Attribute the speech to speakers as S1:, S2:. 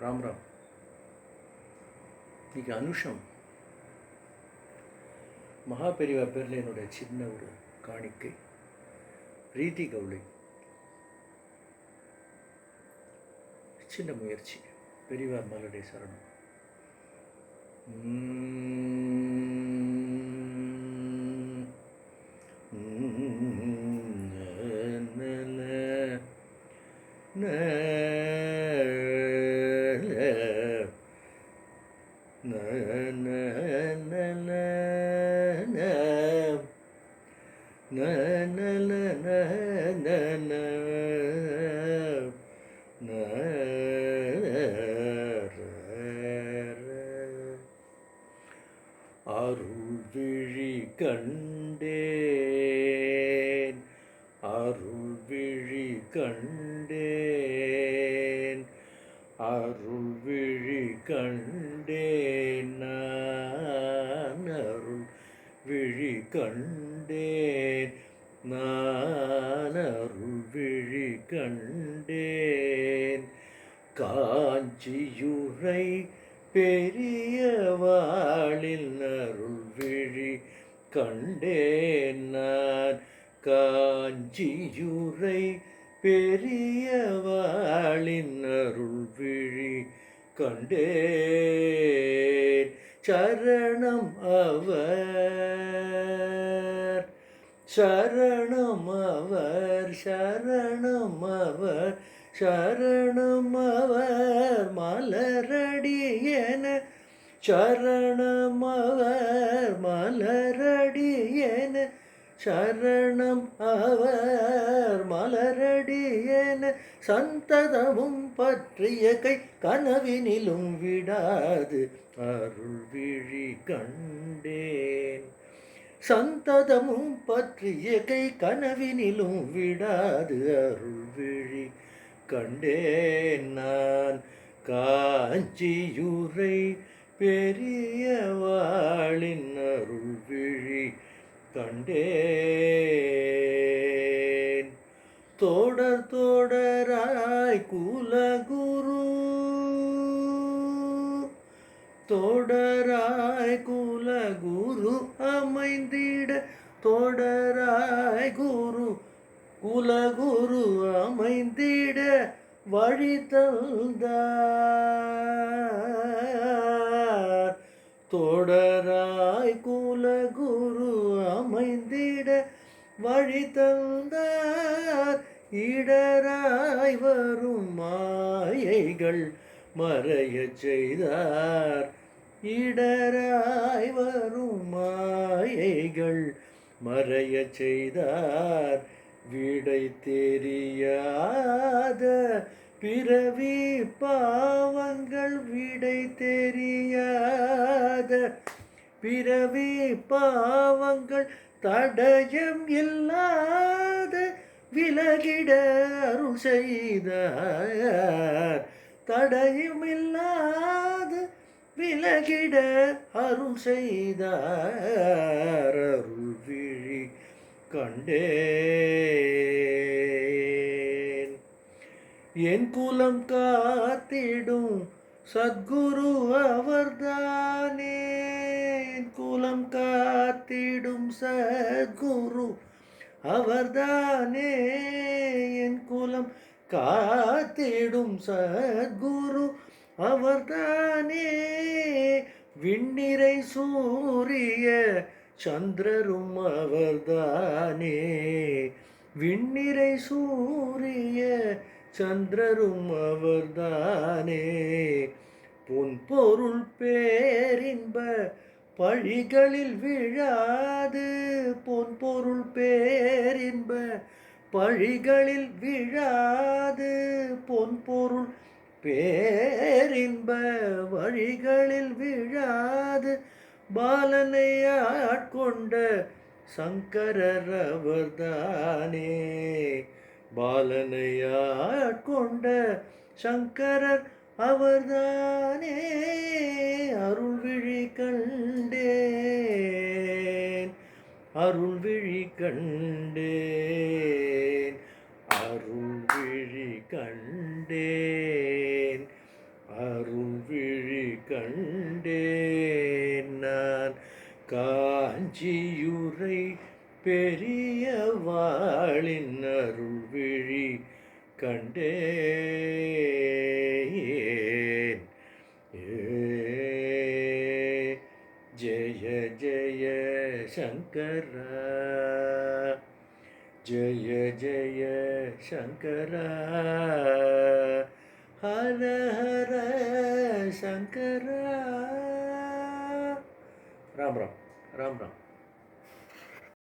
S1: ராம் ராம். இன்னைக்கு அனுஷம். மகாபெரிவா பேரில் என்னுடைய சின்ன ஒரு காணிக்கை. ரீதி கவுளை சின்ன முயற்சி. பெரியவார் மலடை சரணம். அருள்விழி கண்டேன், அருள்விழி கண்டேன், அருள்விழி கண்டேன், நான் அருள்விழி கண்டேன், நான் அருள்விழி கண்டேன். காஞ்சியுரை பெரியவாளில் அருள்விழி கண்டேன், நான் காஞ்சியுரை பெரியவாளின் அருள்விழி கண்டேன். சரணம் அவர், சரணம் அவர், சரணம் அவர், சரணம் அவர் மலரடியன, சரணம் அவர் மலரடியன, சரணம் அவர் மலரடியன. சந்ததமும் பற்றிய கை கனவினிலும் விடாது அருள்விழி கண்டேன். சந்ததமும் பற்றிய கை கனவினிலும் விடாது அருள்விழி கண்டேன், நான் காஞ்சியுரை பெரியவாளின் அருள்விழி கண்டேன். தோடர் தோடராய் குலகுரு, தோடராய் குலகுரு அமைந்திட, தோடராய் குரு குலகுரு அமைந்திட வழி தந்தார். தோடராய் குலகுரு அமைந்திட வழி தந்தார். இடராய் வரும் மாயைகள் மறையச் செய்தார். இடராய் வரும் மாயைகள் மறையச் செய்தார். விடை தெரியாத பிறவி பாவங்கள், விடை தெரியாத பிறவி பாவங்கள் தடயம் இல்லாத விலகிட அருள் செய்தார். தடயம் இல்லாத விலகிட அருள் செய்தார். அருள்விழி கண்டேன். என் குலம் காத்திடும் சத்குரு அவர்தானே, குலம் காத்திடும் சத்குரு அவர்தானே, என் குலம் காத்திடும் சத்குரு அவர்தானே. விண்ணிறை சூரிய சந்திரரும் அவர்தானே, விண்ணிறை சூரிய சந்திரரும் அவர்தானே. பொன்பொருள் பேரின்ப பழிகளில் விழாது, பொன்பொருள் பேரின்ப பழிகளில் விழாது, பொன்பொருள் பேரின்ப வழிகளில் விழாது. பாலனை ஆட்கொண்ட சங்கரர் அவர்தானே, பாலனை ஆட்கொண்ட சங்கரர் அவர்தானே. அருள்விழி கண்டேன், அருள்விழி கண்டேன், அருள்விழி கண்டேன், பெரியவாளின் அருள் விழி கண்டேன். ஜெய ஜெய சங்கரா, ஜெய ஜெய சங்கரா, ஹர ஹர சங்கரா. ராம் ராம் ராம் ராம்.